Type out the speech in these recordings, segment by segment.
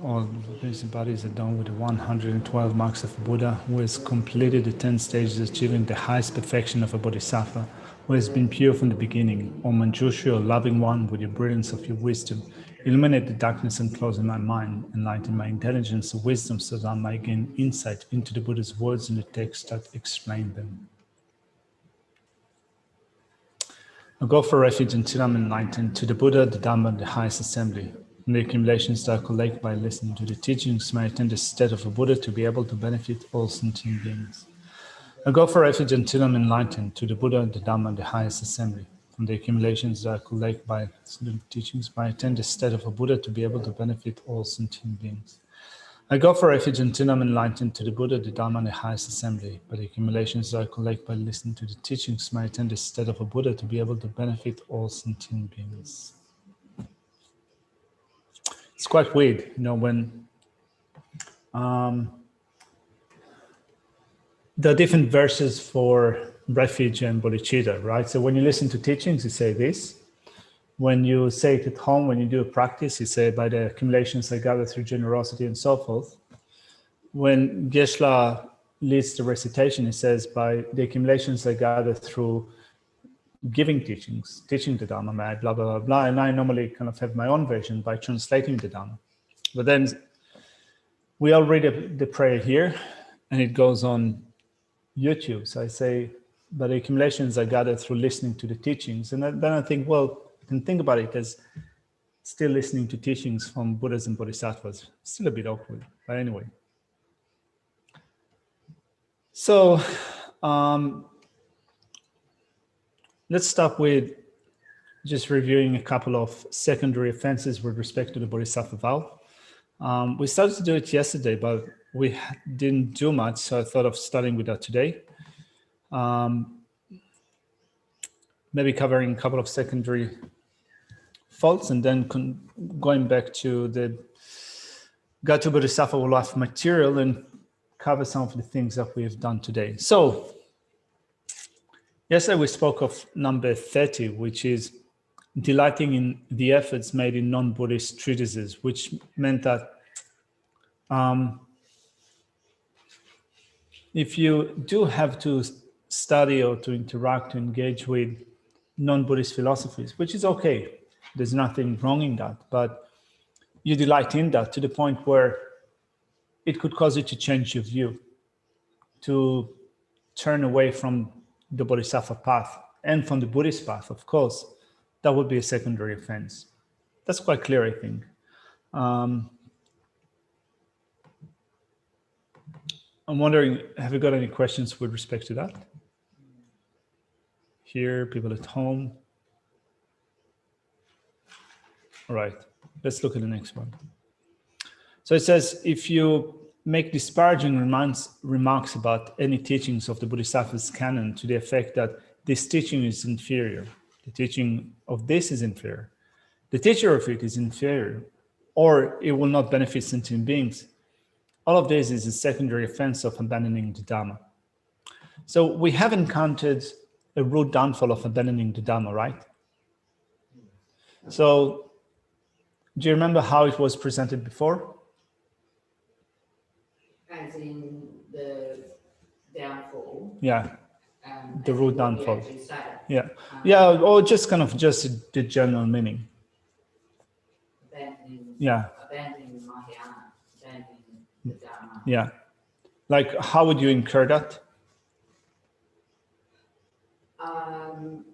All these bodies are done with the 112 marks of a Buddha, who has completed the 10 stages, achieving the highest perfection of a Bodhisattva, who has been pure from the beginning. O Manjushri, O loving one, with the brilliance of your wisdom, illuminate the darkness and close in my mind, enlighten my intelligence and wisdom, so that I may gain insight into the Buddha's words and the texts that explain them. I go for refuge until I'm enlightened to the Buddha, the Dharma, the highest assembly. From the accumulations that I collect by listening to the teachings, may I attain the state of a Buddha to be able to benefit all sentient beings. I go for refuge until I'm enlightened to the Buddha, the Dharma, the highest assembly. From the accumulations that I collect by listening to the teachings, may I attain the state of a Buddha to be able to benefit all sentient beings. I go for refuge until I'm enlightened to the Buddha, the Dharma, and the highest assembly. By the accumulations that I collect by listening to the teachings, may I attain the state of a Buddha to be able to benefit all sentient beings. It's quite weird, when there are different verses for refuge and bodhicitta, right? So when you listen to teachings, you say this. When you say it at home, when you do a practice, you say, by the accumulations I gather through generosity and so forth. When Geshe-la leads the recitation, he says, by the accumulations I gather through giving teachings, teaching the Dharma, blah, blah, blah, blah. And I normally kind of have my own version by translating the Dharma. But then we all read the prayer here, and it goes on YouTube. So I say, by the accumulations I gather through listening to the teachings. And then I think, well, you can think about it as still listening to teachings from Buddhas and Bodhisattvas. Still a bit awkward, but anyway. So let's start with just reviewing a couple of secondary offenses with respect to the Bodhisattva vow. We started to do it yesterday, but we didn't do much, so I thought of starting with that today. Maybe covering a couple of secondary faults, and then going back to the Gatu Bodhisattva life material and cover some of the things that we have done today. So, yesterday we spoke of number 30, which is delighting in the efforts made in non-Buddhist treatises, which meant that if you do have to study or to interact, to engage with non-Buddhist philosophies, which is okay, there's nothing wrong in that, but you delight in that to the point where it could cause you to change your view, to turn away from the Bodhisattva path and from the Buddhist path, of course, that would be a secondary offense. That's quite clear, I think. I'm wondering, have you got any questions with respect to that? Here, people at home. All right, let's look at the next one. So it says, if you make disparaging remarks about any teachings of the Bodhisattva's canon to the effect that this teaching is inferior, the teaching of this is inferior, the teacher of it is inferior, or it will not benefit sentient beings, all of this is a secondary offense of abandoning the Dharma. So we have encountered a root downfall of abandoning the Dharma, right? So do you remember how it was presented before? As in the downfall. Yeah, the root downfall. Yeah, or just kind of just the general meaning. Abandoning the Mahayana, abandoning the Dharma. Yeah, like how would you incur that?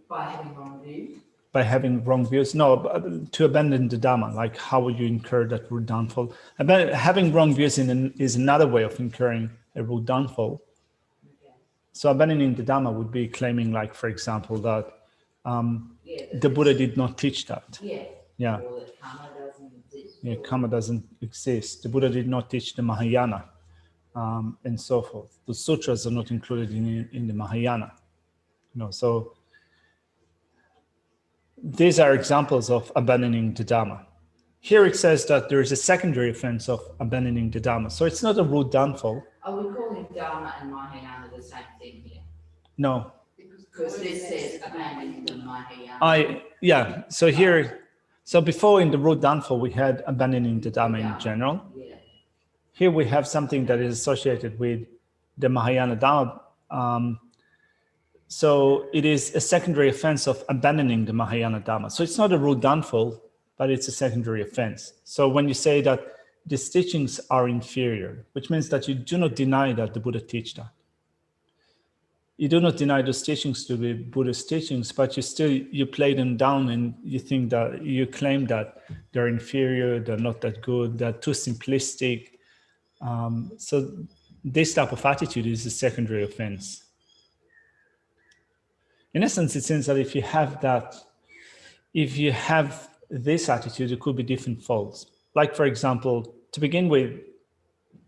By having wrong views. By having wrong views? No, to abandon the Dharma, like how would you incur that root downfall? Having wrong views is another way of incurring a root downfall. Okay. So abandoning the Dharma would be claiming, like, for example, that the Buddha did not teach that. Yeah. Or that karma doesn't exist. Yeah, karma doesn't exist. The Buddha did not teach the Mahayana, and so forth. The sutras are not included in the Mahayana. So these are examples of abandoning the Dharma. Here it says that there is a secondary offense of abandoning the Dharma. So it's not a root downfall. Are we calling Dharma and Mahayana the same thing here? No. Because this says abandoning the Mahayana. So here, So before in the root downfall, we had abandoning the Dharma in general. Yeah. Here we have something that is associated with the Mahayana Dharma. So it is a secondary offense of abandoning the Mahayana Dharma. So it's not a root downfall, but it's a secondary offense. So when you say that these teachings are inferior, which means that you do not deny that the Buddha teach that. You do not deny those teachings to be Buddhist teachings, but you play them down and you think that you claim that they're inferior, they're not that good, they're too simplistic. So this type of attitude is a secondary offense. In essence, it seems that if you have this attitude, it could be different faults. Like, for example, to begin with,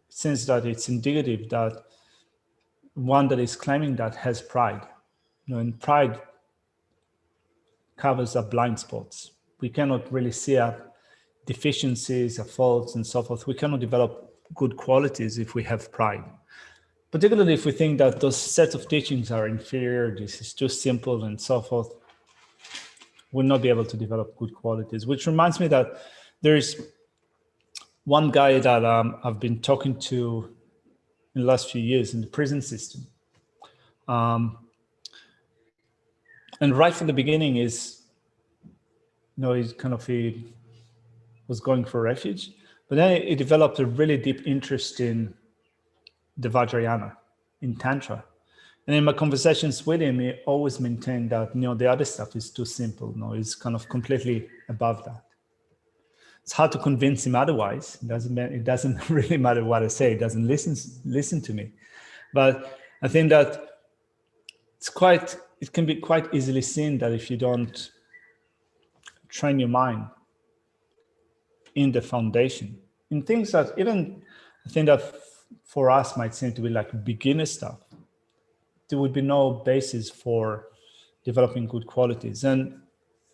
since that it's indicative that one that is claiming that has pride, and pride covers up blind spots. We cannot really see our deficiencies, our faults, and so forth. We cannot develop good qualities if we have pride. Particularly if we think that those sets of teachings are inferior, this is too simple, and so forth, we'll not be able to develop good qualities. Which reminds me that there's one guy that I've been talking to in the last few years in the prison system. And right from the beginning he was going for refuge, but then he developed a really deep interest in the Vajrayana, in Tantra. And in my conversations with him, he always maintained that, the other stuff is too simple. He's kind of completely above that. It's hard to convince him otherwise. It doesn't really matter what I say. He doesn't listen to me. But I think that it can be quite easily seen that if you don't train your mind in the foundation, in things that even I think that for us might seem to be like beginner stuff, there would be no basis for developing good qualities. And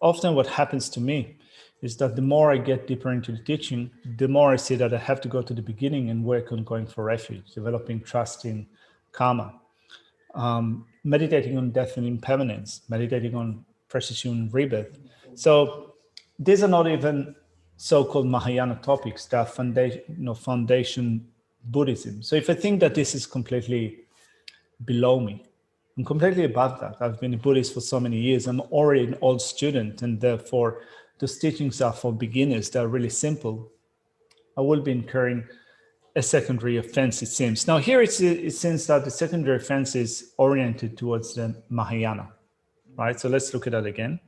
often what happens to me is that the more I get deeper into the teaching, the more I see that I have to go to the beginning and work on going for refuge, developing trust in karma, meditating on death and impermanence, meditating on precision and rebirth. So these are not even so-called Mahayana topics, they are foundation Buddhism. So if I think that this is completely below me, I'm completely above that. I've been a Buddhist for so many years. I'm already an old student, and therefore those teachings are for beginners. They're really simple. I will be incurring a secondary offense, it seems. Now here it seems that the secondary offense is oriented towards the Mahayana, right? So let's look at that again.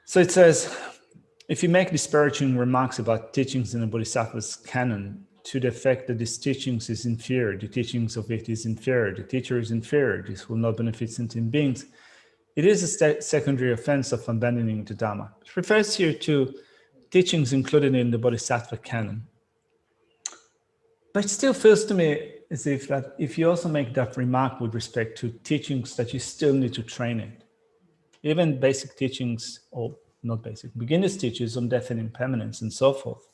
So it says, if you make disparaging remarks about teachings in the Bodhisattva's canon to the effect that these teachings is inferior, the teachings of it is inferior, the teacher is inferior, this will not benefit sentient beings, it is a secondary offense of abandoning the Dharma. It refers here to teachings included in the Bodhisattva canon. But it still feels to me as if that if you also make that remark with respect to teachings that you still need to train in, even basic teachings, or not basic, beginners teachings on death and impermanence and so forth,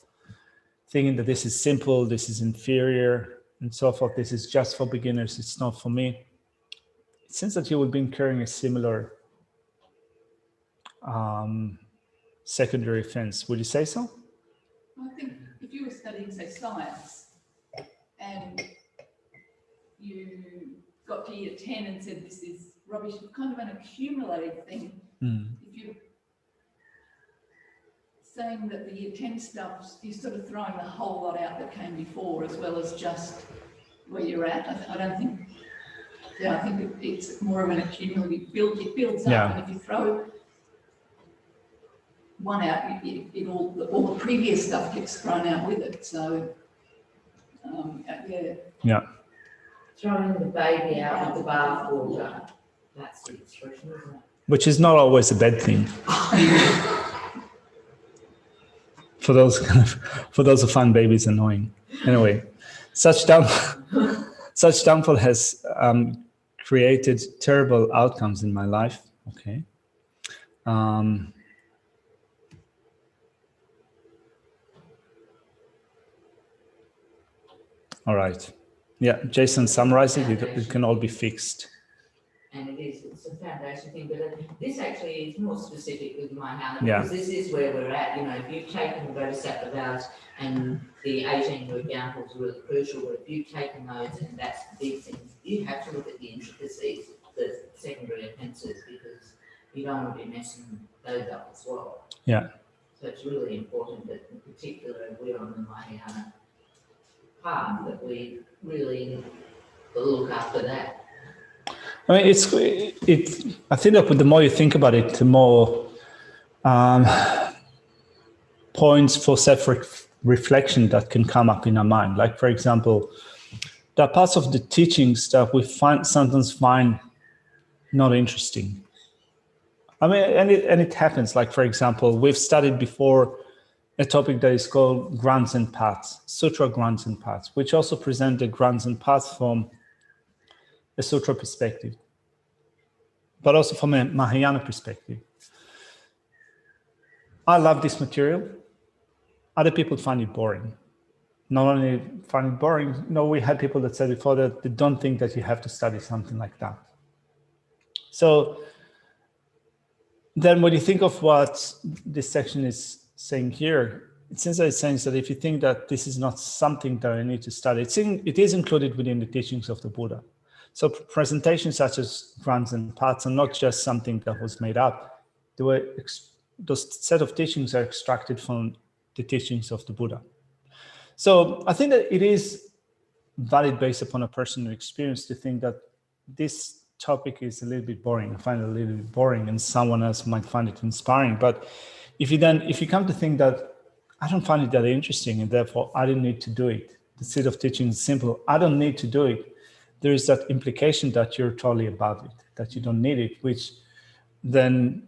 thinking that this is simple, this is inferior, and so forth, this is just for beginners, it's not for me. It seems that you would be incurring a similar secondary offense. Would you say so? I think if you were studying, say, science, and you got to year 10 and said this is rubbish, it's kind of an accumulated thing. If you're saying that the year 10 stuff, you're sort of throwing the whole lot out that came before, as well as just where you're at. I don't think, I think it's more of an accumulative, it builds up, and if you throw one out, all the previous stuff gets thrown out with it. So, Throwing the baby out with the bathwater. That's the expression, isn't it? Which is not always a bad thing. For those who find babies annoying. Anyway, such downfall has created terrible outcomes in my life. Okay. All right. Yeah, Jason summarized it. It can all be fixed. and it's a foundation thing, but this actually is more specific with Mahayana, Yeah. because this is where we're at. You know, if you've taken the Bodhisattva vows, and the 18 new examples are really crucial, but if you've taken those and that's the big thing, you have to look at the intricacies, the secondary offences, because you don't want to be messing those up as well. Yeah. So it's really important that, in particular, we're on the Mahayana path, that we really look after that. I mean, I think that the more you think about it, the more points for self-reflection that can come up in our mind. Like, for example, there are parts of the teachings that we sometimes find not interesting. I mean, and it happens. Like, for example, we've studied before a topic that is called grounds and paths, sutra grounds and paths, which also present the grounds and paths from a sutra perspective, but also from a Mahayana perspective. I love this material. Other people find it boring. Not only find it boring, we had people that said before that they don't think that you have to study something like that. So then when you think of what this section is saying here, it seems that it's saying that if you think that this is not something that I need to study, it is included within the teachings of the Buddha. So presentations such as grounds and paths are not just something that was made up. Those set of teachings are extracted from the teachings of the Buddha. So I think that it is valid based upon a personal experience to think that this topic is a little bit boring. I find it a little bit boring, and someone else might find it inspiring. But if you come to think that I don't find it that interesting and therefore I don't need to do it, the set of teaching is simple, I don't need to do it, there is that implication that you're totally above it, that you don't need it, which then,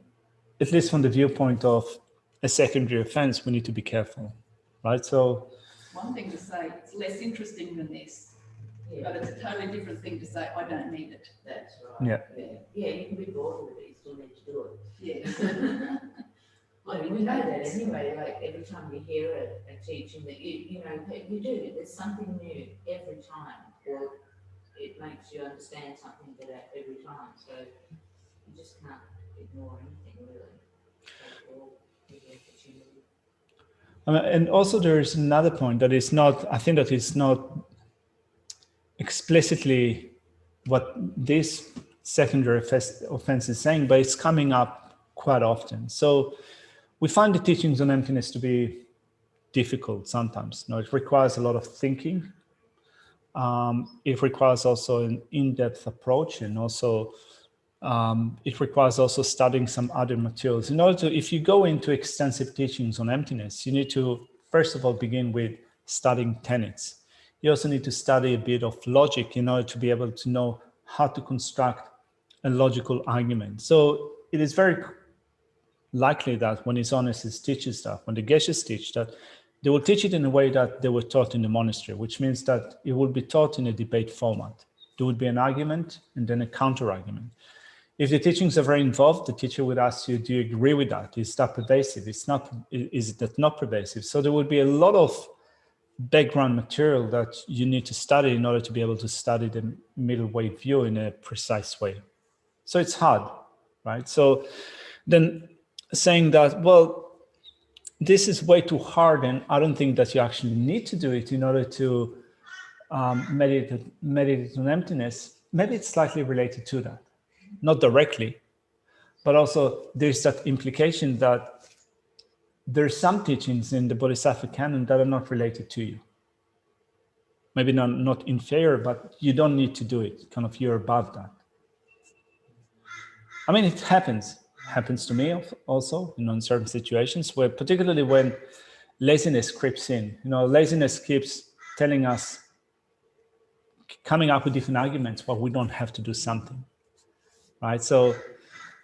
at least from the viewpoint of a secondary offense, we need to be careful, right? So one thing to say, it's less interesting than this, but it's a totally different thing to say, I don't need it. That's right. Yeah. You can be bored with it, you still need to do it. Yes. Well, we know that anyway, like every time you hear a teaching that you do, there's something new every time, or it makes you understand something better every time. So you just can't ignore anything, really. And also there is another point that is not, I think that it's not explicitly what this secondary offense is saying, but it's coming up quite often. So we find the teachings on emptiness to be difficult sometimes. It requires a lot of thinking. It requires also an in-depth approach, and also it requires also studying some other materials. In order to, if you go into extensive teachings on emptiness, you need to, first of all, begin with studying tenets. You also need to study a bit of logic in order to be able to know how to construct a logical argument. So it is very likely that when His teaches stuff, when the Geshes teach that, they will teach it in a way that they were taught in the monastery, which means that it will be taught in a debate format. There would be an argument and then a counter-argument. If the teachings are very involved, the teacher would ask you, do you agree with that? Is that pervasive? Is that not pervasive? So there would be a lot of background material that you need to study in order to be able to study the middle way view in a precise way. So it's hard, right? So then saying that, well, this is way too hard, and I don't think that you actually need to do it in order to meditate on emptiness. Maybe it's slightly related to that. Not directly, but also there's that implication that there's some teachings in the Bodhisattva canon that are not related to you. Maybe not inferior, but you don't need to do it. Kind of, you're above that. I mean, it happens to me also, in certain situations, where particularly when laziness creeps in, laziness keeps telling us, coming up with different arguments why we don't have to do something. Right? So,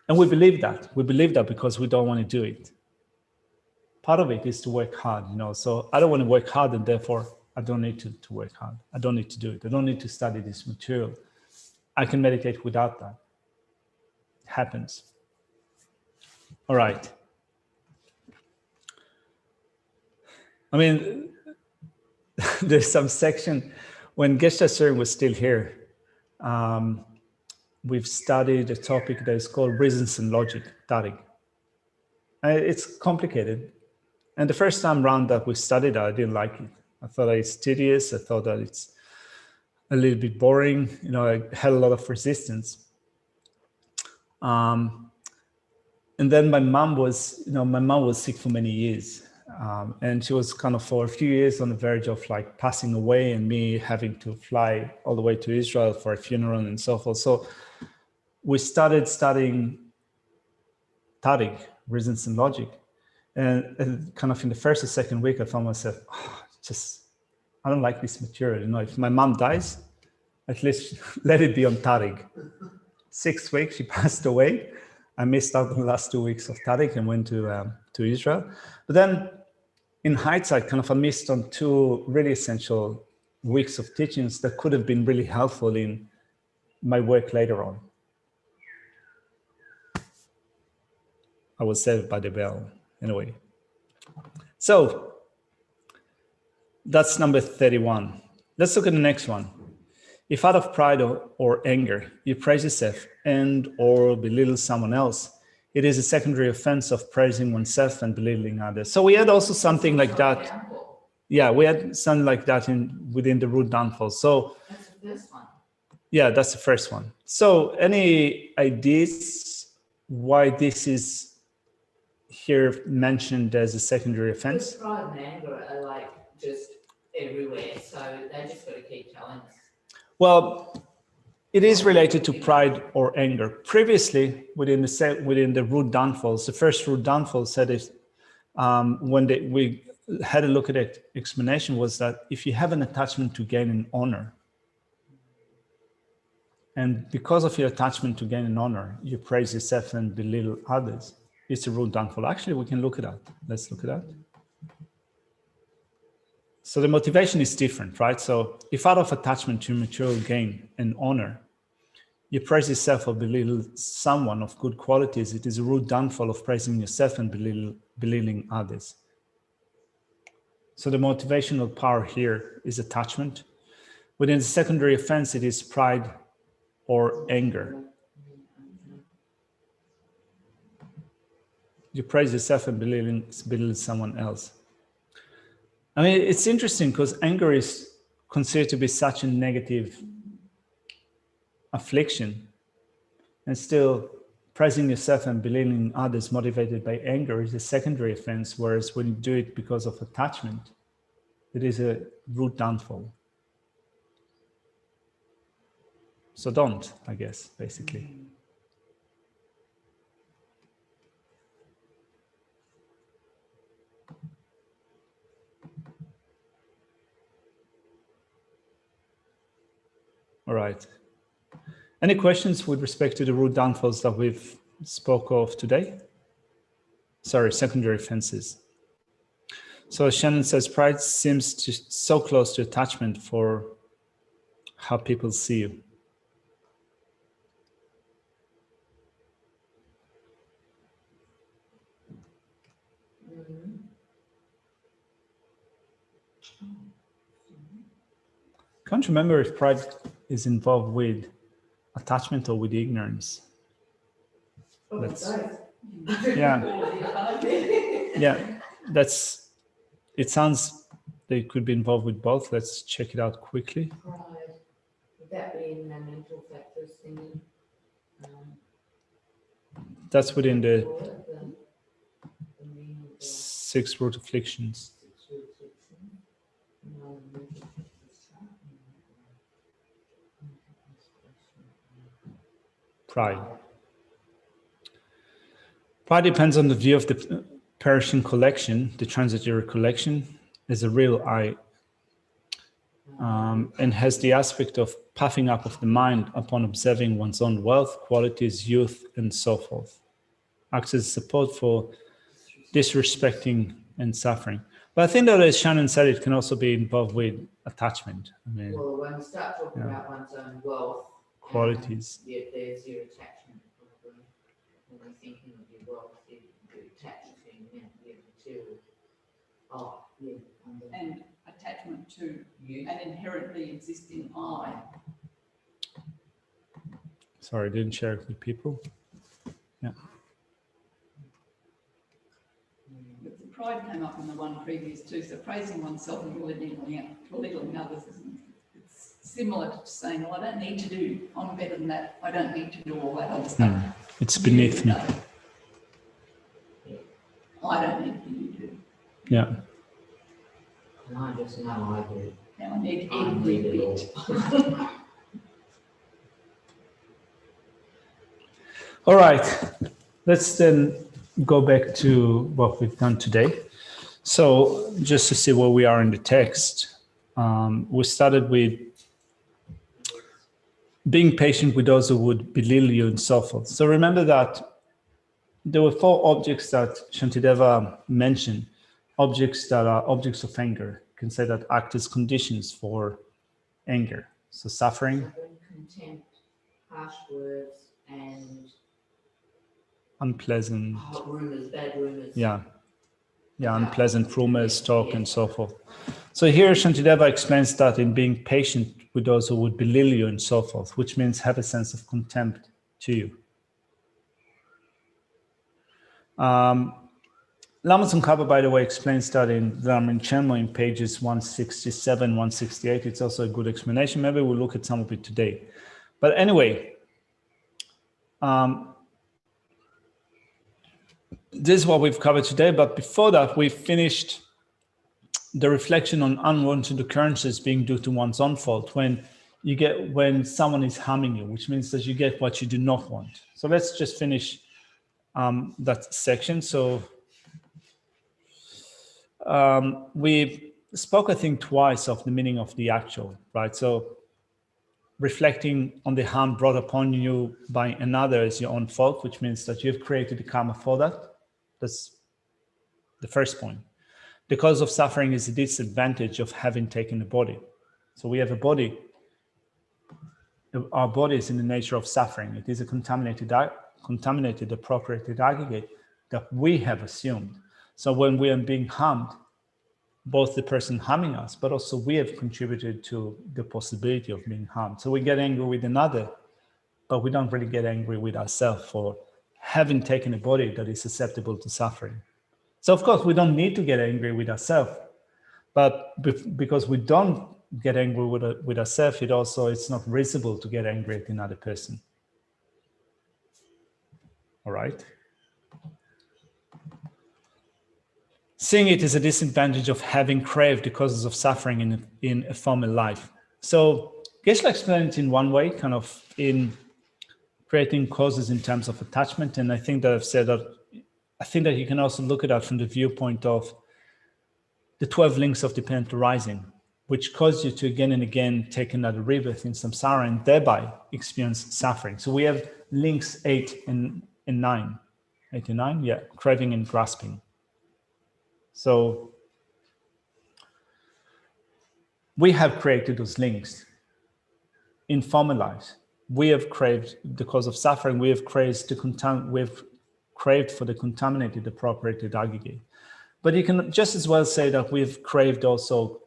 and we believe that because we don't want to do it. Part of it is to work hard, so I don't want to work hard, and therefore I don't need to work hard. I don't need to do it. I don't need to study this material. I can meditate without that. It happens. All right. I mean, there's some section when Geshe Sering was still here. we've studied a topic that is called reasons and logic, Tariq. It's complicated. And the first time round that we studied it, I didn't like it. I thought it's tedious. I thought that it's a little bit boring. You know, I had a lot of resistance. And then my mom was sick for many years. And she was kind of for a few years on the verge of like passing away, and me having to fly all the way to Israel for a funeral and so forth. So we started studying Tariq, reasons and logic. And kind of in the first or second week, I found myself, I don't like this material. You know, if my mom dies, at least let it be on Tariq. 6 weeks, she passed away. I missed out on the last 2 weeks of Tariq and went to Israel. But then in hindsight, kind of I missed on 2 really essential weeks of teachings that could have been really helpful in my work later on. I was saved by the bell. Anyway, so that's number 31. Let's look at the next one. If out of pride or anger, you praise yourself and or belittle someone else, it is a secondary offense of praising oneself and belittling others. So we had also something like that. Yeah, we had something like that within the root downfall. So that's the first one. Yeah, that's the first one. So any ideas why this is here mentioned as a secondary offense? Pride and anger are like just everywhere, so they just got to keep telling us. Well, it is related to pride or anger. Previously, within the root downfalls, the first root downfall said it when we had a look at it. Explanation was that if you have an attachment to gain and honor, and because of your attachment to gain and honor, you praise yourself and belittle others, it's a root downfall. Actually, we can look at that. Let's look at that. So the motivation is different, right? So if out of attachment to material gain and honor, you praise yourself or belittle someone of good qualities, it is a root downfall of praising yourself and belittling others. So the motivational power here is attachment. Within the secondary offense, it is pride or anger. You praise yourself and belittle someone else. I mean, it's interesting because anger is considered to be such a negative affliction, and still praising yourself and belittling others motivated by anger is a secondary offense, whereas when you do it because of attachment, it is a root downfall. So don't, I guess, basically. All right. Any questions with respect to the root downfalls that we've spoke of today? Sorry, secondary offenses. So Shannon says, pride seems so close to attachment for how people see you. Can't remember if pride is involved with attachment or with ignorance. It sounds they could be involved with both. Let's check it out quickly. Pride, would that be in the mental factors thingy? That's within the 6 root afflictions. Pride. Pride depends on the view of the perishing collection, the transitory collection, as a real I, and has the aspect of puffing up of the mind upon observing one's own wealth, qualities, youth, and so forth. Acts as support for disrespecting and suffering. But I think that, as Shannon said, it can also be involved with attachment. I mean, well, when we start talking about one's own wealth, qualities. There's your attachment. When we're thinking of your wealth, you're attached to your material. Oh, yeah. And attachment to an inherently existing I. Sorry, I didn't share it with people. Yeah. But the pride came up in the one previous too, so praising oneself and belittling others it's similar to saying, well, I don't need to do, I'm better than that, I don't need to do all that other stuff. It's beneath me. I don't need you to. Yeah. And I just know I do. Now I need I every need it bit. all. All right. Let's then go back to what we've done today. So just to see where we are in the text, we started with being patient with those who would belittle you and so forth. So remember that there were 4 objects that Shantideva mentioned, objects that are objects of anger. You can say that act as conditions for anger. So suffering, Contempt, harsh words, and unpleasant, rumors, bad rumors. yeah, unpleasant rumors, talk, and so forth. So here Shantideva explains that in being patient with those who would belittle you and so forth, which means have a sense of contempt to you. Lama Tsongkhapa, by the way, explains that in Dharma and Chenmo in pages 167, 168. It's also a good explanation. Maybe we'll look at some of it today. But anyway, this is what we've covered today. But before that, we finished the reflection on unwanted occurrences being due to one's own fault when someone is harming you, which means that you get what you do not want. So let's just finish that section. So we spoke, I think, twice of the meaning of the actual, right? So reflecting on the harm brought upon you by another is your own fault, which means that you've created the karma for that. That's the first point. The cause of suffering is the disadvantage of having taken a body. So we have a body. Our body is in the nature of suffering. It is a contaminated, appropriated aggregate that we have assumed. So when we are being harmed, both the person harming us, but also we have contributed to the possibility of being harmed. So we get angry with another, but we don't really get angry with ourselves for having taken a body that is susceptible to suffering. So of course, we don't need to get angry with ourselves, but because we don't get angry with ourselves, it's not reasonable to get angry at another person. All right. Seeing it is a disadvantage of having craved the causes of suffering in a former life. So Geshe-la explained it in one way, kind of in creating causes in terms of attachment. And I think that I've said that, I think that you can also look at that from the viewpoint of the 12 links of dependent arising, which cause you to again and again take another rebirth in samsara and thereby experience suffering. So we have links 8 and 9. 8 and 9, yeah, craving and grasping. So we have created those links in former lives. We have craved the cause of suffering. We have craved for the contaminated, appropriated aggregate. But you can just as well say that we've craved also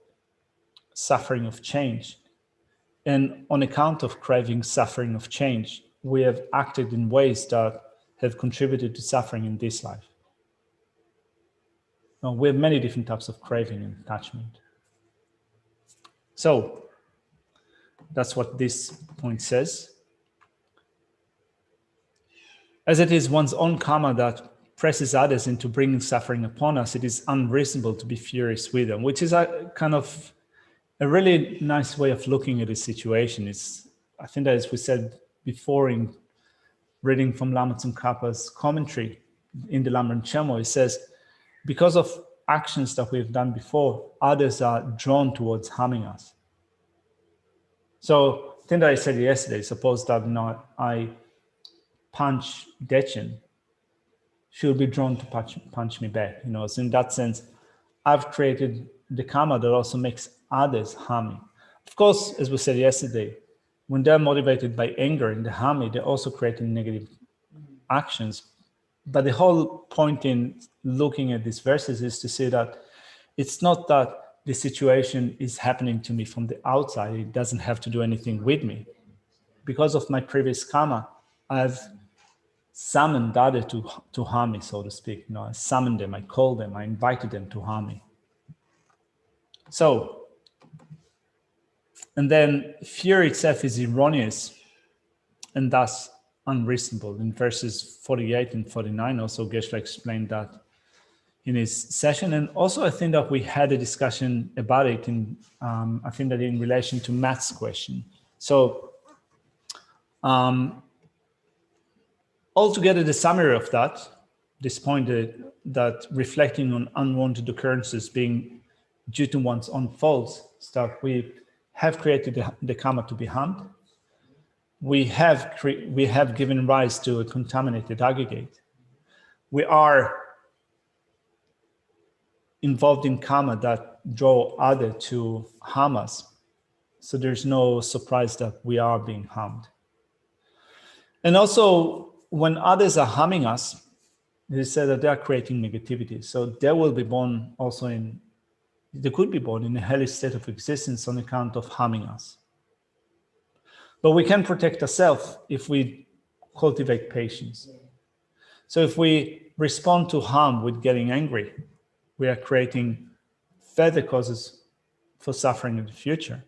suffering of change. And on account of craving suffering of change, we have acted in ways that have contributed to suffering in this life. Now, we have many different types of craving and attachment. So that's what this point says. As it is one's own karma that presses others into bringing suffering upon us, it is unreasonable to be furious with them, which is a kind of a really nice way of looking at this situation. I think that, as we said before in reading from Lama Tsongkhapa's commentary in the Lamrim Chenmo, it says, because of actions that we've done before, others are drawn towards harming us. So I think that I said yesterday, suppose that I punch Dechen, she'll be drawn to punch me back. So in that sense, I've created the karma that also makes others harm me. Of course, as we said yesterday, when they're motivated by anger and they harm me, they're also creating negative actions. But the whole point in looking at these verses is to say that it's not that the situation is happening to me from the outside. It doesn't have to do anything with me. because of my previous karma, I've summoned others to harm me, so to speak. I summoned them, I called them, I invited them to harm me. So, and then fear itself is erroneous and thus unreasonable. In verses 48 and 49, also Geshe explained that in his session. And also I think that we had a discussion about it I think that in relation to Matt's question. So altogether, the summary of this point that reflecting on unwanted occurrences being due to one's own faults, stuff, we have created the karma to be harmed. We have given rise to a contaminated aggregate. We are involved in karma that draw others to harm us. So there's no surprise that we are being harmed. And also, when others are harming us, they say that they are creating negativity. So they will be born also they could be born in a hellish state of existence on account of harming us. But we can protect ourselves if we cultivate patience. So if we respond to harm with getting angry, we are creating further causes for suffering in the future.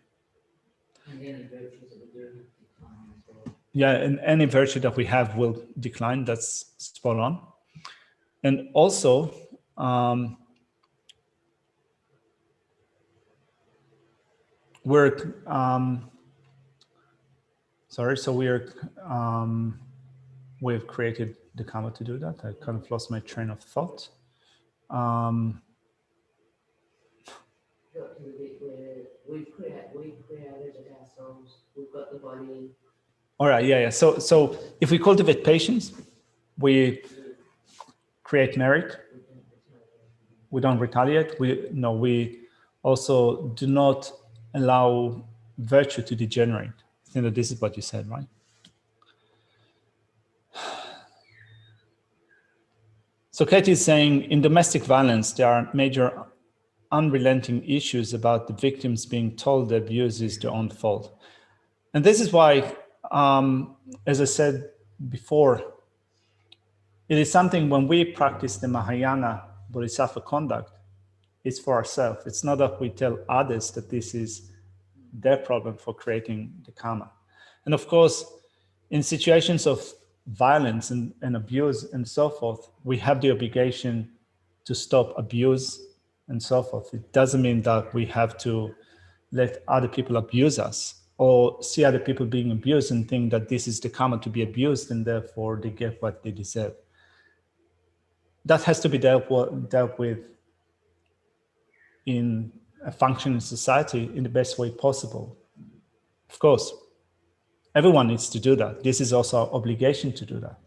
And any virtues that we do decline as well. Yeah, and any virtue that we have will decline. That's spot on. And also, we've created the karma to do that. I kind of lost my train of thought. We've created it ourselves. We've got the body. All right, yeah. So if we cultivate patience, we create merit. We don't retaliate. We also do not allow virtue to degenerate. I think that this is what you said, right? So Katie is saying, in domestic violence, there are major unrelenting issues about the victims being told the abuse is their own fault. And this is why, as I said before, it is something when we practice the Mahayana Bodhisattva conduct, it's for ourselves. It's not that we tell others that this is their problem for creating the karma. And of course, in situations of violence and abuse and so forth, we have the obligation to stop abuse and so forth. It doesn't mean that we have to let other people abuse us or see other people being abused and think that this is the karma to be abused and therefore they get what they deserve. That has to be dealt with in a functioning society in the best way possible. Of course, everyone needs to do that. This is also our obligation to do that.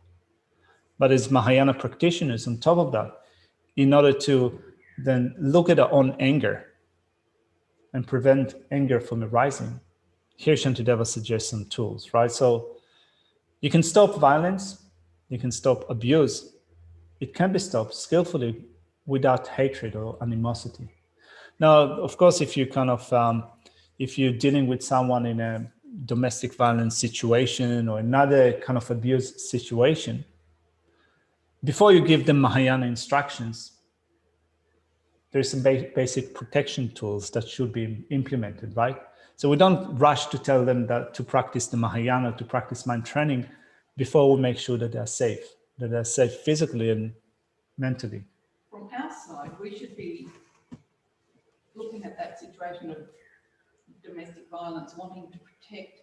But as Mahayana practitioners, on top of that, in order to then look at our own anger and prevent anger from arising, here Shantideva suggests some tools, right? So you can stop violence, you can stop abuse. It can be stopped skillfully without hatred or animosity. Now, of course, if you if you're dealing with someone in a domestic violence situation or another kind of abuse situation, before you give them Mahayana instructions, there's some basic protection tools that should be implemented, right? So we don't rush to tell them that to practice the Mahayana, to practice mind training, before we make sure that they're safe physically and mentally. From our side, we should be looking at that situation of domestic violence, wanting to protect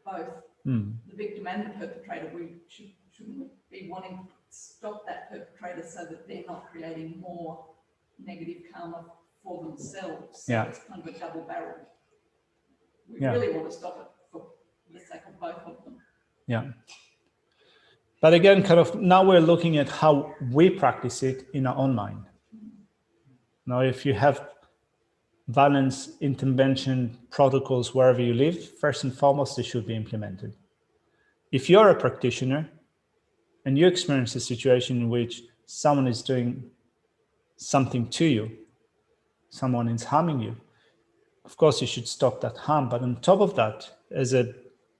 both the victim and the perpetrator. We shouldn't be wanting to stop that perpetrator so that they're not creating more negative karma for themselves. Yeah. So it's kind of a double barrel. We Yeah. really want to stop it for the sake of both of them. Yeah. But again, kind of now we're looking at how we practice it in our own mind. Now, if you have violence intervention protocols wherever you live, first and foremost, they should be implemented. If you're a practitioner and you experience a situation in which someone is doing something to you, someone is harming you, of course you should stop that harm. But on top of that, as a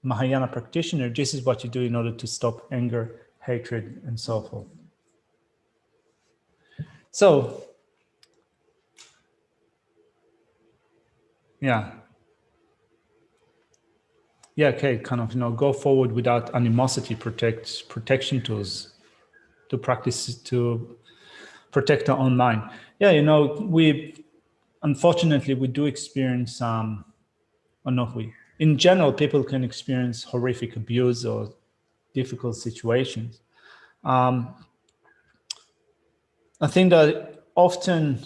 Mahayana practitioner, this is what you do in order to stop anger, hatred, and so forth. So, yeah, okay, kind of, go forward without animosity, protection tools to practice, to protect our own mind. Yeah, unfortunately, we do experience, in general, people can experience horrific abuse or difficult situations. I think that often,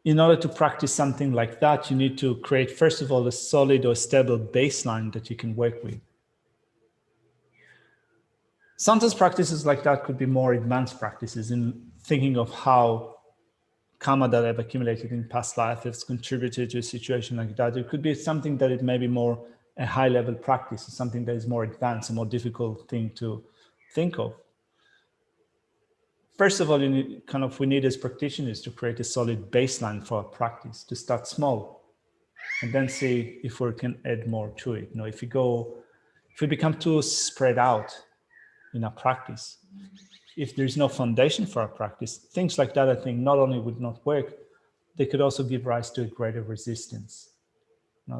in order to practice something like that, you need to create, first of all, a solid or stable baseline that you can work with. Sometimes practices like that could be more advanced practices in thinking of how karma that I've accumulated in past life has contributed to a situation like that. It could be something that it may be more a high-level practice, something that is more advanced, a more difficult thing to think of. First of all, we need as practitioners to create a solid baseline for our practice, to start small, and then see if we can add more to it. If we become too spread out in our practice, if there's no foundation for our practice, things like that, I think, not only would not work, they could also give rise to a greater resistance.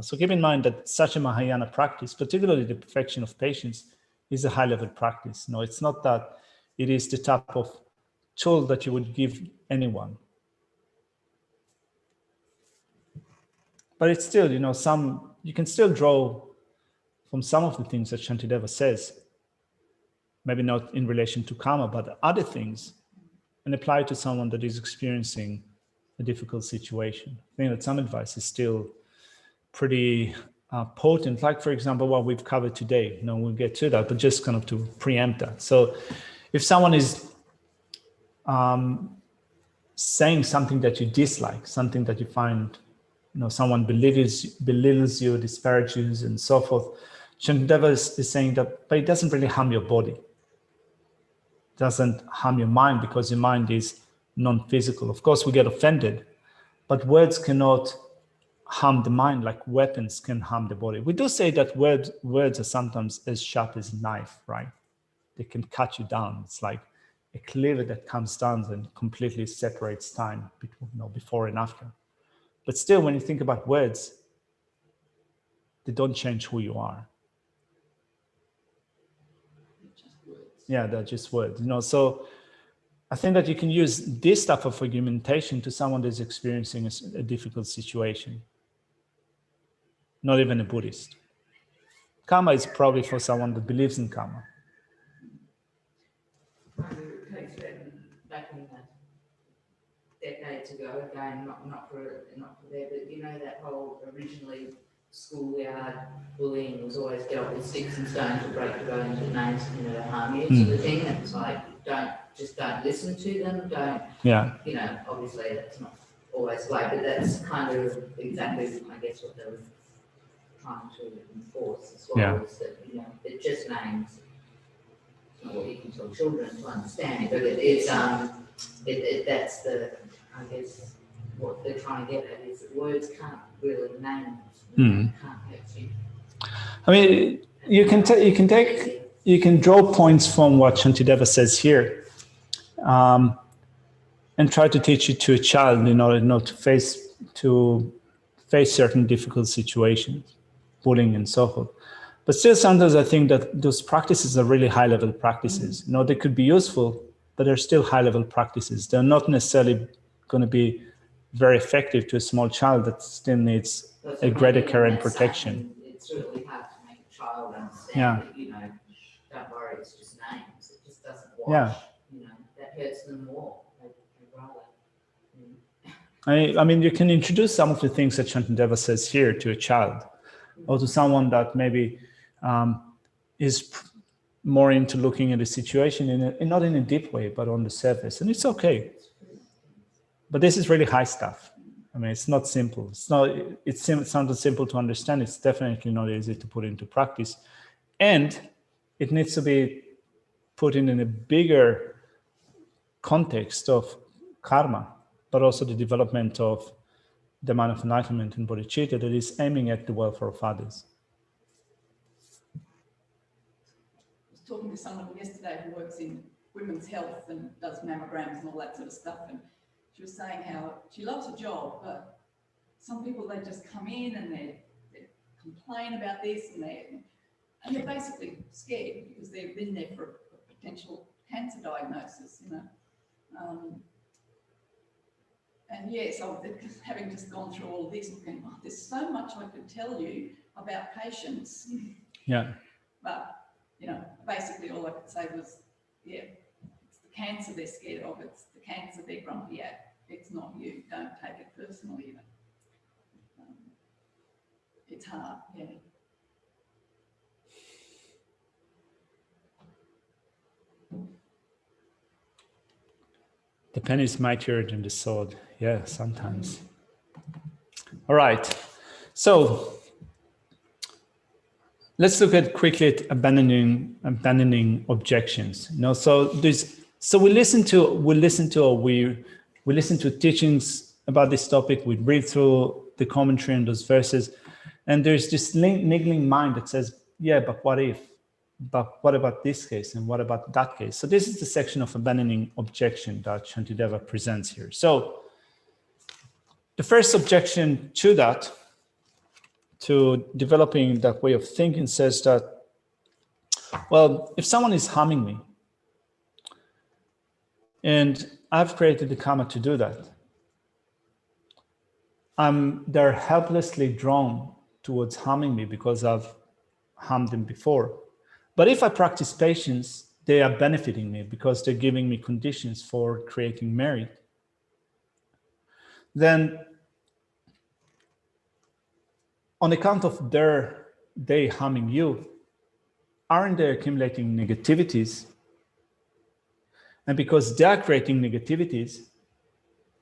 So keep in mind that such a Mahayana practice, particularly the perfection of patience, is a high-level practice. It's not that it is the type of tool that you would give anyone. But it's still, you can still draw from some of the things that Shantideva says, maybe not in relation to karma, but other things, and apply it to someone that is experiencing a difficult situation. I think that some advice is still pretty potent, like, for example, what we've covered today. We'll get to that, but just kind of to preempt that. So if someone is saying something that you dislike, something that you find, someone belittles you, disparages, and so forth, Shantideva is saying that, but it doesn't really harm your body. It doesn't harm your mind, because your mind is non-physical. Of course, we get offended, but words cannot harm the mind like weapons can harm the body. We do say that words are sometimes as sharp as a knife, right? They can cut you down. It's like a cleaver that comes down and completely separates time before and after. But still, when you think about words, they don't change who you are. Yeah, they're just words. So I think that you can use this type of argumentation to someone that's experiencing a difficult situation. Not even a Buddhist. Karma is probably for someone that believes in karma. Back in decades ago, again, not for there, but that whole originally schoolyard bullying was always dealt with sticks and stones to break the bones and names, to harm you. So the thing that's like, don't listen to them. Obviously that's not always like, but that's kind of exactly, I guess, what they were trying to enforce as well. Is that they're just names. It's not what you can tell children to understand, but it's that's the, I guess, what they're trying to get at is that words can't really name. Can't hurt you. I mean, you can draw points from what Shantideva says here, and try to teach it to a child in order not to face certain difficult situations, bullying and so forth. But still, sometimes I think that those practices are really high-level practices. They could be useful, but they're still high-level practices. They're not necessarily going to be very effective to a small child that still needs a greater care and protection. It's really hard to make a child understand that, don't worry, it's just names. It just doesn't wash. That hurts them more. I mean, you can introduce some of the things that Shantideva says here to a child, or to someone that maybe is more into looking at the situation not in a deep way, but on the surface, and it's okay. But this is really high stuff. I mean, it's not simple. It sounds simple to understand. It's definitely not easy to put into practice, and it needs to be put in a bigger context of karma, but also the development of the mind of enlightenment and bodhicitta that is aiming at the welfare of others. talking to someone yesterday who works in women's health and does mammograms and all that sort of stuff, and she was saying how she loves her job, but some people, they just come in and they complain about this, and they're basically scared because they've been there for a potential cancer diagnosis, you know. And yes, having just gone through all this, I'm going, oh, there's so much I could tell you about patients. Yeah. But, you know, basically all I could say was, yeah, it's the cancer they're scared of, it's the cancer they're grumpy at, it's not you, don't take it personally, you know. It's hard, yeah. The pen is mightier than the sword. Yeah, sometimes. All right. So let's look at quickly at abandoning objections. You know, so we listen to teachings about this topic. We read through the commentary on those verses, and there's this niggling mind that says, yeah, but what if? But what about this case? And what about that case? So this is the section of abandoning objection that Shantideva presents here. So the first objection to that, to developing that way of thinking, says that, well, if someone is harming me, and I've created the karma to do that, they're helplessly drawn towards harming me because I've harmed them before. But if I practice patience, they are benefiting me because they're giving me conditions for creating merit. Then, on account of they harming you, aren't they accumulating negativities? And because they're creating negativities,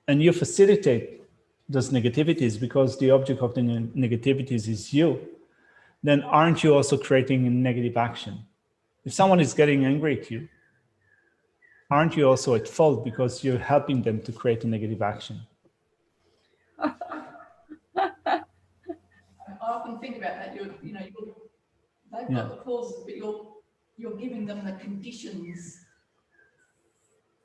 and you facilitate those negativities because the object of the negativities is you, then aren't you also creating a negative action? If someone is getting angry at you, aren't you also at fault because you're helping them to create a negative action? I often think about that. They've got the causes, but you're giving them the conditions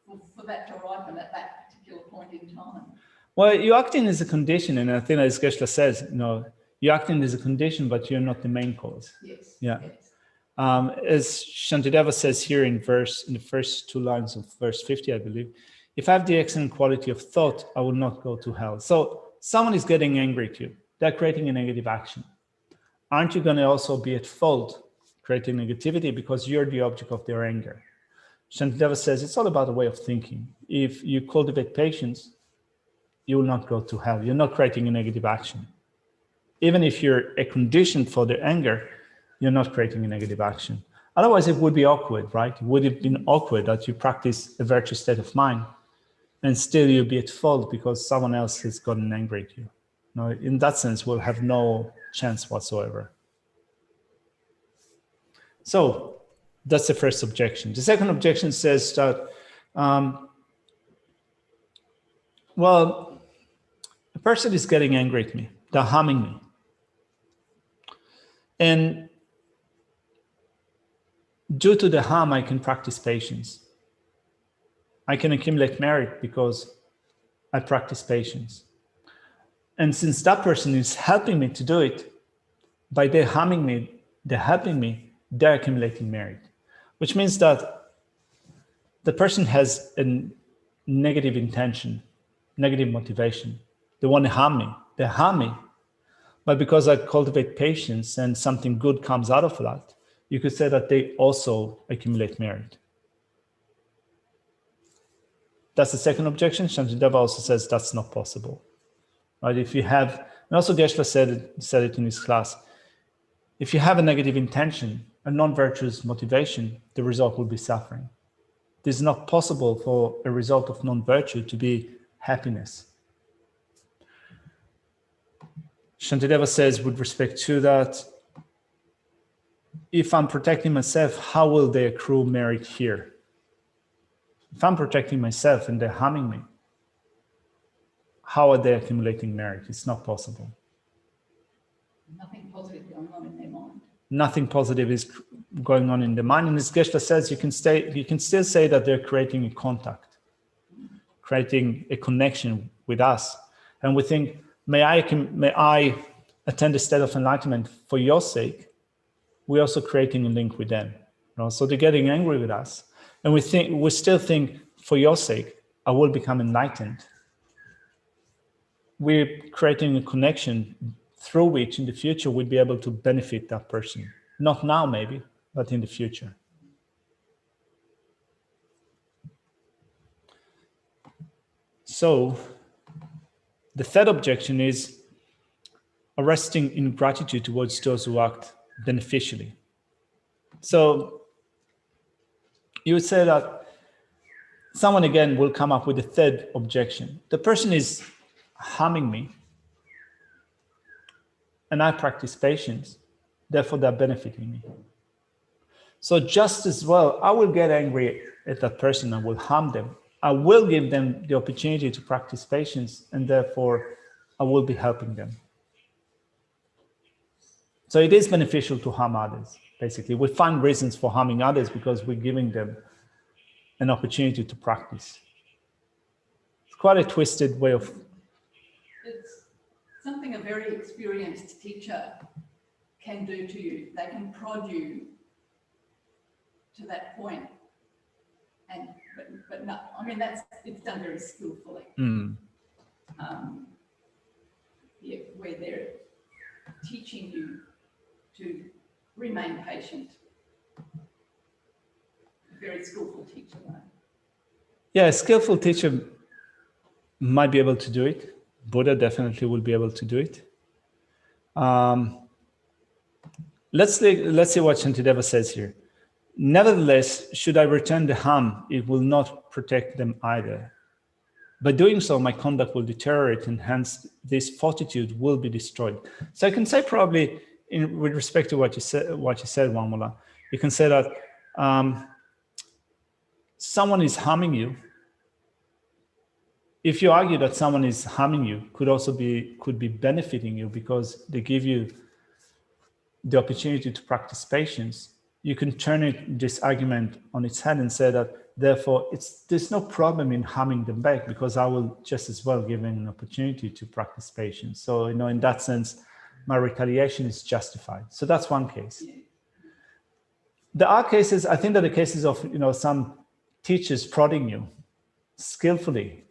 for that to ripen at that particular point in time. Well, you're acting as a condition, and I think as Geshe-la says, you're acting as a condition, but you're not the main cause. Yes. Yeah. Yes. As Shantideva says here in the first 2 lines of verse 50, I believe, if I have the excellent quality of thought, I will not go to hell. So someone is getting angry at you. They're creating a negative action. Aren't you going to also be at fault creating negativity because you're the object of their anger? Shantideva says it's all about a way of thinking. If you cultivate patience, you will not go to hell. You're not creating a negative action. Even if you're a condition for their anger, you're not creating a negative action. Otherwise, it would be awkward, right? It would have been awkward that you practice a virtuous state of mind and still you'll be at fault because someone else has gotten angry at you. No, in that sense, we'll have no chance whatsoever. So that's the first objection. The second objection says that, well, a person is getting angry at me. They're harming me. And due to the harm, I can practice patience. I can accumulate merit because I practice patience. And since that person is helping me to do it, by their harming me, they're helping me, they're accumulating merit. Which means that the person has a negative intention, negative motivation. They want to harm me. They harm me. But because I cultivate patience and something good comes out of that, you could say that they also accumulate merit. That's the second objection. Shantideva also says that's not possible. Right? If you have, and also Geshe-la said it in his class, if you have a negative intention, a non-virtuous motivation, the result will be suffering. It is not possible for a result of non-virtue to be happiness. Shantideva says with respect to that, if I'm protecting myself, how will they accrue merit here? If I'm protecting myself and they're harming me, how are they accumulating merit? It's not possible. Nothing positive going on in their mind. Nothing positive is going on in the mind. And as Geshe says, you can still say that they're creating a contact, creating a connection with us. And we think, may I attend a state of enlightenment for your sake? We're also creating a link with them. So they're getting angry with us. And we still think, for your sake, I will become enlightened. We're creating a connection through which in the future we'll be able to benefit that person. Not now maybe, but in the future. So the third objection is resting in gratitude towards those who act beneficially. So you would say that someone again will come up with a third objection. The person is harming me, and I practice patience, therefore they're benefiting me. So just as well, I will get angry at that person and will harm them. I will give them the opportunity to practice patience, and therefore I will be helping them. So it is beneficial to harm others, basically. We find reasons for harming others because we're giving them an opportunity to practice. It's quite a twisted way of... It's something a very experienced teacher can do to you. They can prod you to that point. But no, I mean, it's done very skillfully. Where they're teaching you to remain patient. A very skillful teacher, though. Yeah, a skillful teacher might be able to do it. Buddha definitely will be able to do it. Let's see what Shantideva says here. Nevertheless, should I return the harm, it will not protect them either. By doing so, my conduct will deteriorate, and hence this fortitude will be destroyed. So I can say probably, with respect to what you said, Wamula, you can say that someone is harming you. If you argue that someone is harming you, could be benefiting you because they give you the opportunity to practice patience, you can turn this argument on its head and say that therefore there's no problem in harming them back because I will just as well give them an opportunity to practice patience. So, in that sense, my retaliation is justified. So that's one case. There are cases, I think that the cases of, some teachers prodding you skillfully,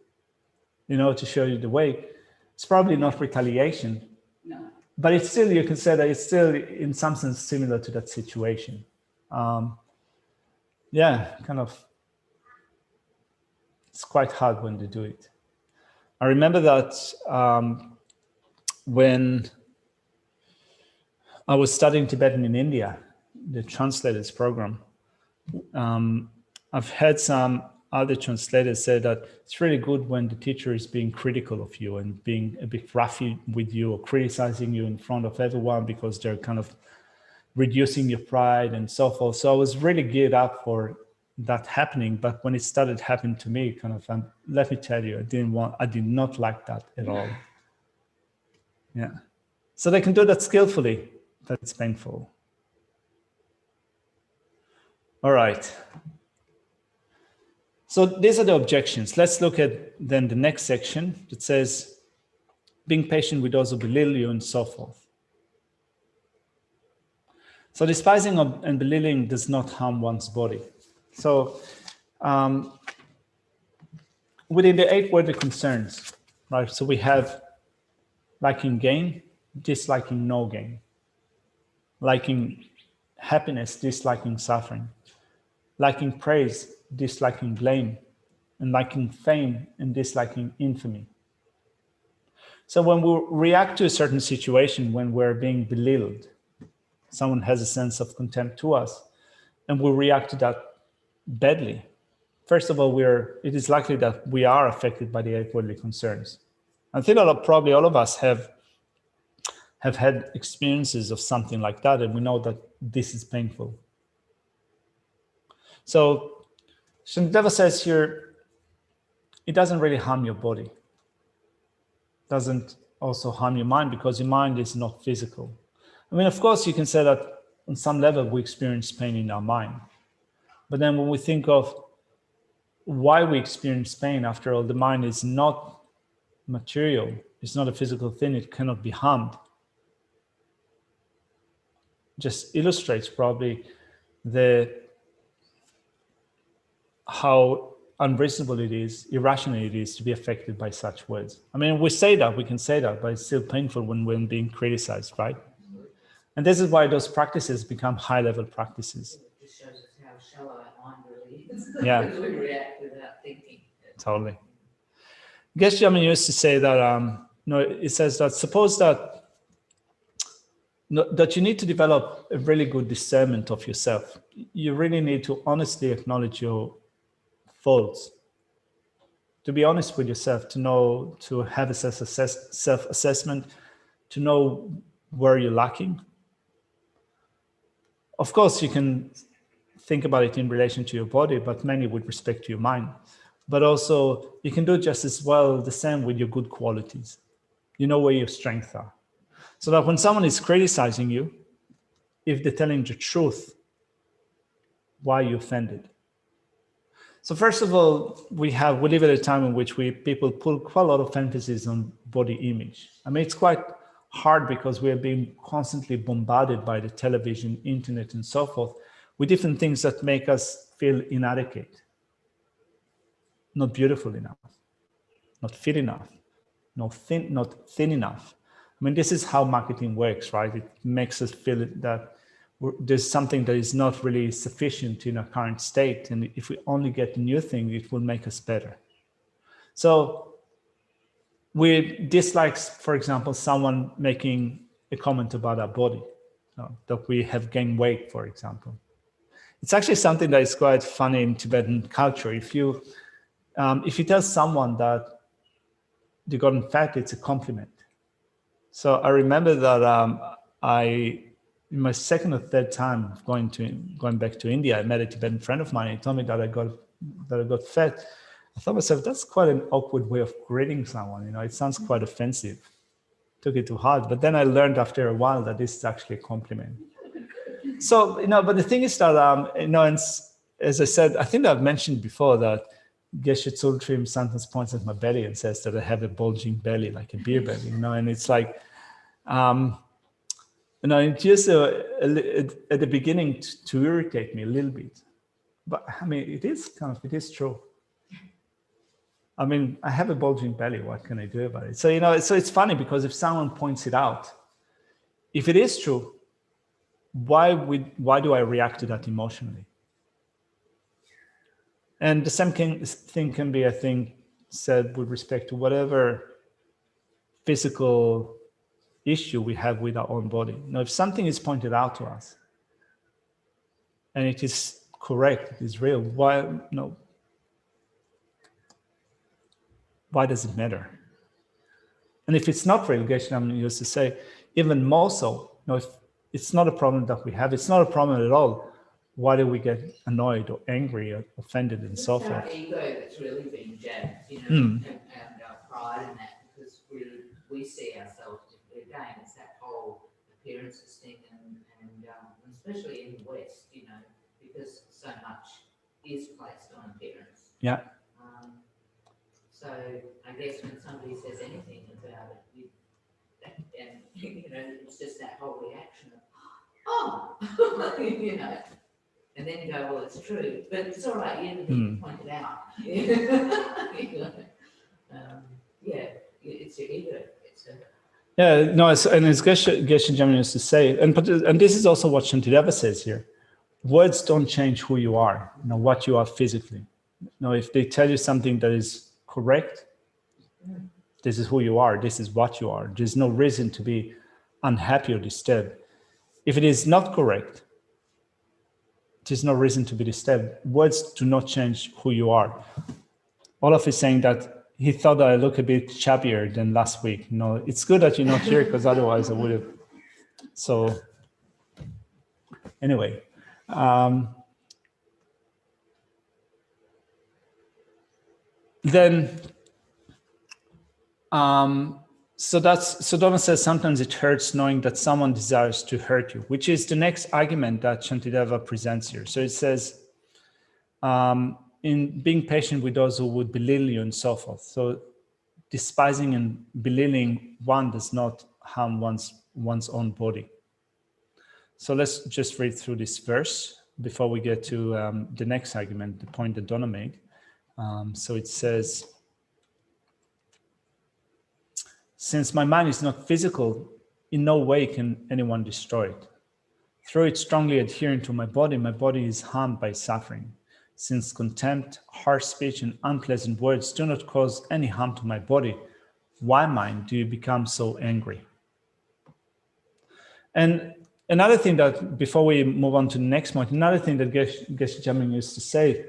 to show you the way, it's probably not retaliation. No. But it's still, you can say that it's still in some sense similar to that situation. It's quite hard when they do it. I remember that when I was studying Tibetan in India, the translators program, I've heard some other translators say that it's really good when the teacher is being critical of you and being a bit rough with you or criticizing you in front of everyone because they're kind of reducing your pride and so forth. So I was really geared up for that happening, but when it started happening to me, let me tell you, I did not like that at all. Yeah. So they can do that skillfully, but it's painful. All right. So these are the objections. Let's look at then the next section that says, being patient with those who belittle you and so forth. So despising and belittling does not harm one's body. So within the 8 worldly concerns, right? So we have liking gain, disliking no gain, liking happiness, disliking suffering, liking praise, disliking blame, and liking fame and disliking infamy. So when we react to a certain situation, when we're being belittled, someone has a sense of contempt to us, and we react to that badly. First of all, it is likely that we are affected by the 8 worldly concerns. I think probably all of us have had experiences of something like that, and we know that this is painful. So Shantideva says here, it doesn't really harm your body. It doesn't also harm your mind because your mind is not physical. I mean, of course, you can say that, on some level, we experience pain in our mind. But then when we think of why we experience pain, after all, the mind is not material. It's not a physical thing. It cannot be harmed. Just illustrates probably how unreasonable it is, irrational it is to be affected by such words. I mean, we can say that, but it's still painful when we're being criticized, right? And this is why those practices become high-level practices. It just shows us how shallow our mind really is. Yeah. Because we react without thinking. Totally. Geshe Jamin used to say that, it says that suppose that you need to develop a really good discernment of yourself. You really need to honestly acknowledge your faults, to be honest with yourself, to know, to have a self-assessment, to know where you're lacking. Of course, you can think about it in relation to your body, but mainly with respect to your mind. But also, you can do just as well the same with your good qualities. You know where your strengths are. So that when someone is criticizing you, if they're telling the truth, why are you offended? So first of all, we live at a time in which people put quite a lot of emphasis on body image. I mean, it's quite hard because we are being constantly bombarded by the television, internet, and so forth with different things that make us feel inadequate, not beautiful enough, not fit enough, not thin enough. I mean, this is how marketing works, right? It makes us feel that there's something that is not really sufficient in our current state. And if we only get a new thing, it will make us better. So we dislike, for example, someone making a comment about our body, that we have gained weight, for example. It's actually something that is quite funny in Tibetan culture. If you tell someone that they gotten fat, it's a compliment. So I remember that in my second or third time of going back to India, I met a Tibetan friend of mine. He told me that I got fat. I thought to myself, that's quite an awkward way of greeting someone. It sounds quite offensive. Took it too hard. But then I learned after a while that this is actually a compliment. So, but the thing is that, and as I said, I think I've mentioned before that Geshe Tsultrim sometimes points at my belly and says that I have a bulging belly, like a beer belly, and it's like, it used to, at the beginning to irritate me a little bit. But I mean, it is true. I mean, I have a bulging belly. What can I do about it? So, so it's funny because if someone points it out, if it is true, why do I react to that emotionally? And the same thing can be, I think, said with respect to whatever physical issue we have with our own body. If something is pointed out to us and it is correct, it is real, why does it matter? And if it's not real, Geshe Jamin used to say, even more so, if it's not a problem that we have, it's not a problem at all, why do we get annoyed or angry or offended and so forth? It's our ego that's really being jabbed, and our pride in that, because we see ourselves, again, it's that whole appearances thing, and especially in the West, because so much is placed on appearance. Yeah. So I guess when somebody says anything about it, it's just that whole reaction of, oh, and then you go, well, it's true, but it's all right, you didn't point it out. It's your ego. And as Geshe Jamin used to say, and this is also what Shantideva says here, words don't change who you are, what you are physically. If they tell you something that is correct, this is who you are, this is what you are. There's no reason to be unhappy or disturbed. If it is not correct, there's no reason to be disturbed. Words do not change who you are. Olaf is saying that he thought that I look a bit chubbier than last week. It's good that you're not here because otherwise I would have. So anyway, then So Dharma says sometimes it hurts knowing that someone desires to hurt you, which is the next argument that Shantideva presents here. So it says, in being patient with those who would belittle you and so forth. So despising and belittling one does not harm one's own body. So let's just read through this verse before we get to the next argument, the point that Donna made. So it says, since my mind is not physical, in no way can anyone destroy it. Through it strongly adhering to my body is harmed by suffering. Since contempt, harsh speech, and unpleasant words do not cause any harm to my body, why, mind, do you become so angry? And another thing that, before we move on to the next point, another thing that Geshe Jamin used to say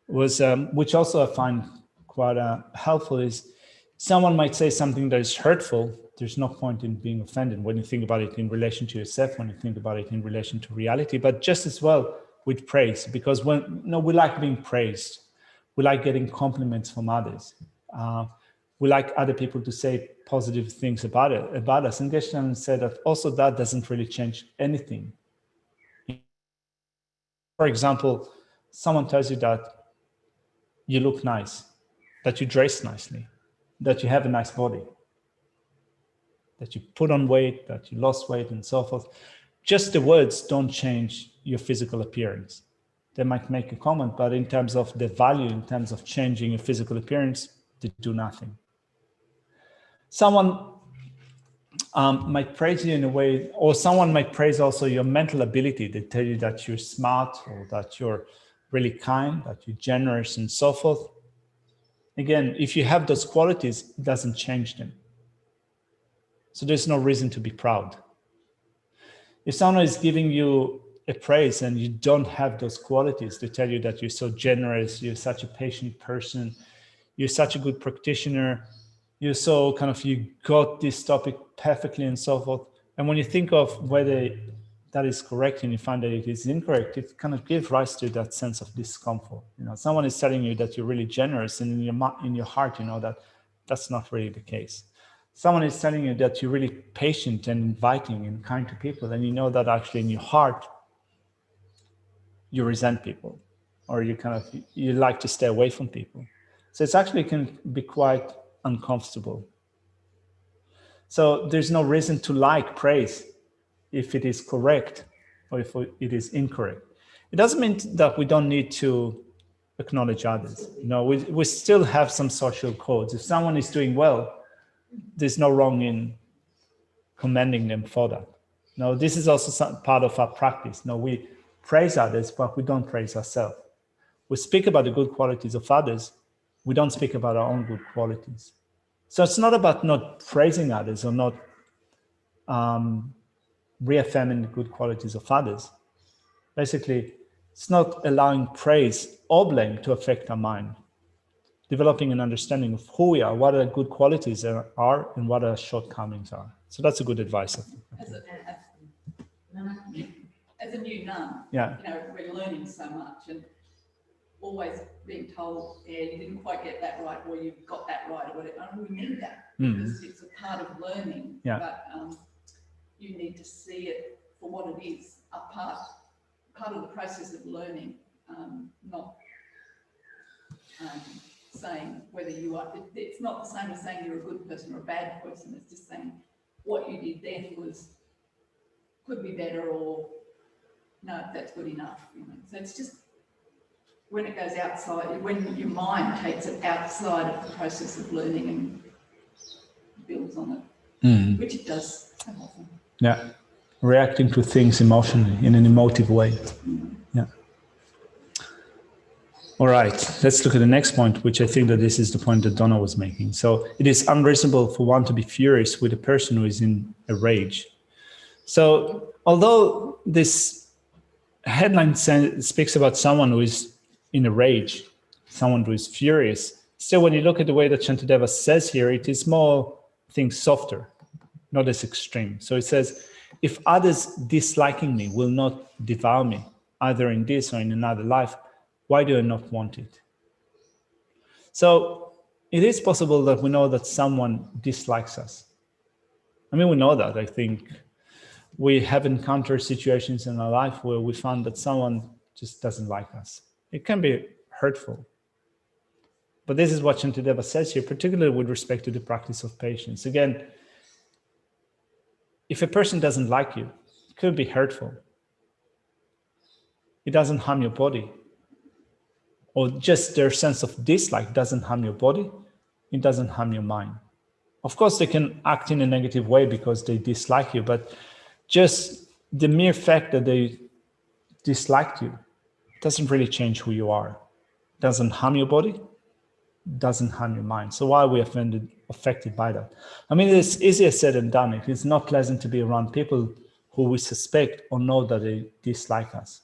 was, which also I find quite helpful, is someone might say something that is hurtful. There's no point in being offended when you think about it in relation to yourself, when you think about it in relation to reality, but just as well with praise, because we like being praised. We like getting compliments from others. We like other people to say positive things about us. And Geshe Jamin said that also that doesn't really change anything. For example, someone tells you that you look nice, that you dress nicely, that you have a nice body, that you put on weight, that you lost weight, and so forth. Just the words don't change your physical appearance. They might make a comment, but in terms of the value, in terms of changing your physical appearance, they do nothing. Someone might praise you in a way, or someone might praise also your mental ability. They tell you that you're smart, or that you're really kind, that you're generous, and so forth. Again, if you have those qualities, it doesn't change them. So there's no reason to be proud. If someone is giving you a praise and you don't have those qualities, they tell you that you're so generous, you're such a patient person, you're such a good practitioner, you're so you got this topic perfectly and so forth. And when you think of whether that is correct and you find that it is incorrect, it kind of gives rise to that sense of discomfort. Someone is telling you that you're really generous, and in your heart, you know that that's not really the case. Someone is telling you that you're really patient and inviting and kind to people, and you know that actually in your heart, you resent people, or you like to stay away from people. So it's actually can be quite uncomfortable. So there's no reason to like praise if it is correct or if it is incorrect. It doesn't mean that we don't need to acknowledge others. We still have some social codes. If someone is doing well, there's no wrong in commending them for that. No, this is also part of our practice. No, we praise others, but we don't praise ourselves. We speak about the good qualities of others. We don't speak about our own good qualities. So it's not about not praising others or not reaffirming the good qualities of others. Basically, it's not allowing praise or blame to affect our mind. Developing an understanding of who we are, what our good qualities are, and what our shortcomings are. So that's a good advice, I think. As a new nun, we're learning so much and always being told, you didn't quite get that right, or you've got that right, or whatever. We need that because it's a part of learning. Yeah. But you need to see it for what it is, a part of the process of learning, not saying whether you are. It's not the same as saying you're a good person or a bad person. It's just saying what you did then could be better, or no, that's good enough. So it's just when it goes outside, when your mind takes it outside of the process of learning and builds on it, which it does so often. Yeah, reacting to things emotionally in an emotive way. Yeah. All right, let's look at the next point, which I think that this is the point that Donna was making. So it is unreasonable for one to be furious with a person who is in a rage. So although this headline speaks about someone who is in a rage, someone who is furious, still when you look at the way that Shantideva says here, it is more, I think, softer, not as extreme. So it says, if others disliking me will not devour me, either in this or in another life, why do I not want it? So it is possible that we know that someone dislikes us. I mean, we know that. I think we have encountered situations in our life where we found that someone just doesn't like us. It can be hurtful. But this is what Shantideva says here, particularly with respect to the practice of patience. Again, if a person doesn't like you, it could be hurtful. It doesn't harm your body. Or just their sense of dislike doesn't harm your body. It doesn't harm your mind. Of course, they can act in a negative way because they dislike you, but just the mere fact that they disliked you doesn't really change who you are. It doesn't harm your body, doesn't harm your mind. So why are we affected by that? I mean, it's easier said than done. It's not pleasant to be around people who we suspect or know that they dislike us.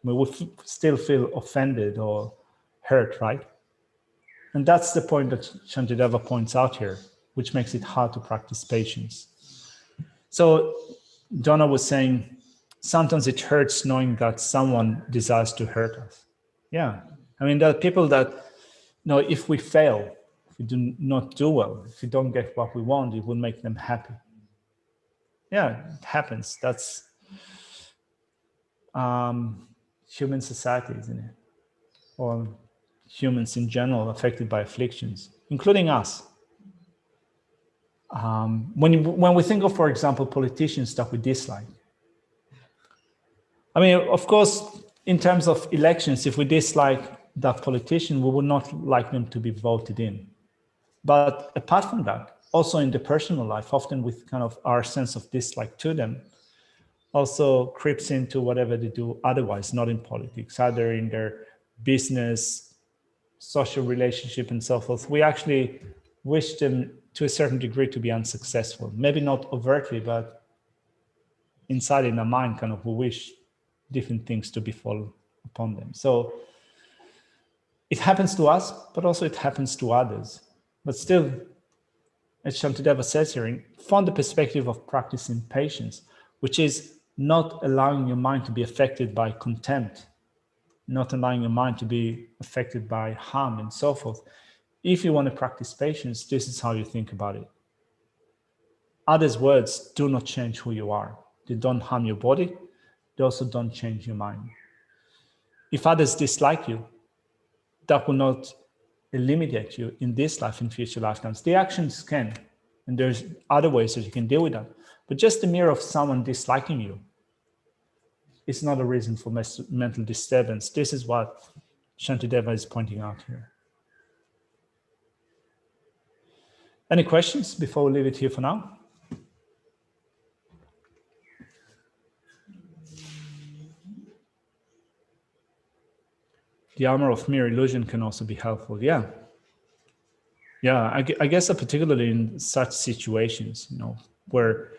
I mean, we still feel offended or hurt, right? And that's the point that Shantideva points out here, which makes it hard to practice patience. So Donna was saying, sometimes it hurts knowing that someone desires to hurt us. Yeah. I mean, there are people that, if we fail, if we do not do well, if we don't get what we want, it will make them happy. Yeah, it happens. That's human society, isn't it? Or humans in general affected by afflictions, including us. When we think of, for example, politicians that we dislike, I mean, of course, in terms of elections, if we dislike that politician, we would not like them to be voted in. But apart from that, also in the personal life, often with kind of our sense of dislike to them, also creeps into whatever they do otherwise, not in politics, either in their business, social relationship, and so forth. We actually wish them to a certain degree to be unsuccessful. Maybe not overtly, but inside in our mind, kind of, we wish different things to befall upon them. So it happens to us, but also it happens to others. But still, as Shantideva says here, from the perspective of practicing patience, which is not allowing your mind to be affected by contempt, not allowing your mind to be affected by harm and so forth. If you want to practice patience, this is how you think about it. Others' words do not change who you are. They don't harm your body. They also don't change your mind. If others dislike you, that will not eliminate you in this life, in future lifetimes. The actions can, and there's other ways that you can deal with that. But just the mere of someone disliking you is not a reason for mental disturbance. This is what Shantideva is pointing out here. Any questions before we leave it here for now? The armor of mere illusion can also be helpful. Yeah. Yeah, I guess particularly in such situations, where,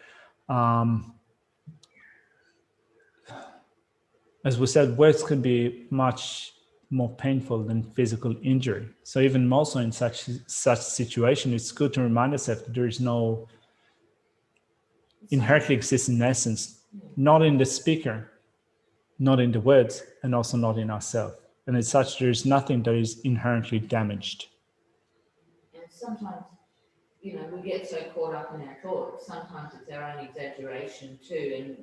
as we said, words can be much more painful than physical injury. So even more so in such situation, it's good to remind ourselves that there is no inherently existing essence, not in the speaker, not in the words, and also not in ourselves. And as such, there is nothing that is inherently damaged. And sometimes, we get so caught up in our thoughts. Sometimes it's our own exaggeration too. And,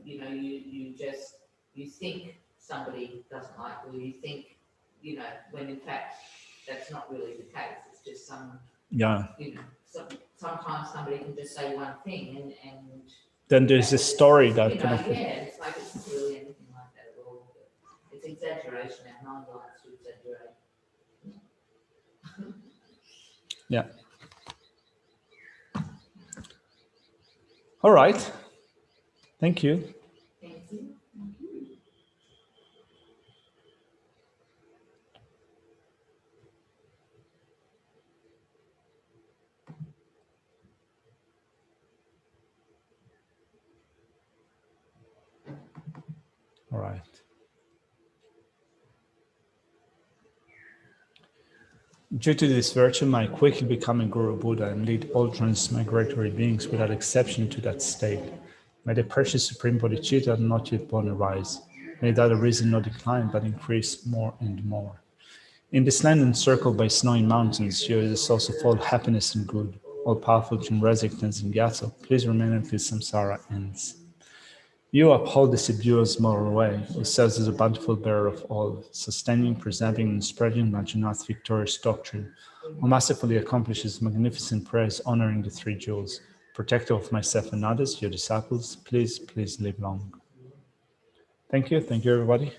you think somebody doesn't like you. You think, when in fact, that's not really the case. It's just sometimes somebody can just say one thing and then there's a story that kind of... Yeah, it's like it's not really anything like that at all. It's exaggeration. Our mind likes to exaggerate. Yeah. All right. Thank you. Thank you. All right. Due to this virtue, may I quickly become a Guru Buddha and lead all transmigratory beings without exception to that state. May the precious Supreme Bodhisattva not yet born arise. May that arisen not decline, but increase more and more. In this land encircled by snowy mountains, here is the source of all happiness and good. all-powerful Chinrezig and Gyatso, please remain until samsara ends. You uphold the subduer's moral way, who serves as a bountiful bearer of all, sustaining, preserving, and spreading Majjunath's victorious doctrine, who masterfully accomplishes magnificent prayers honoring the three jewels. Protector of myself and others, your disciples, please live long. Thank you everybody.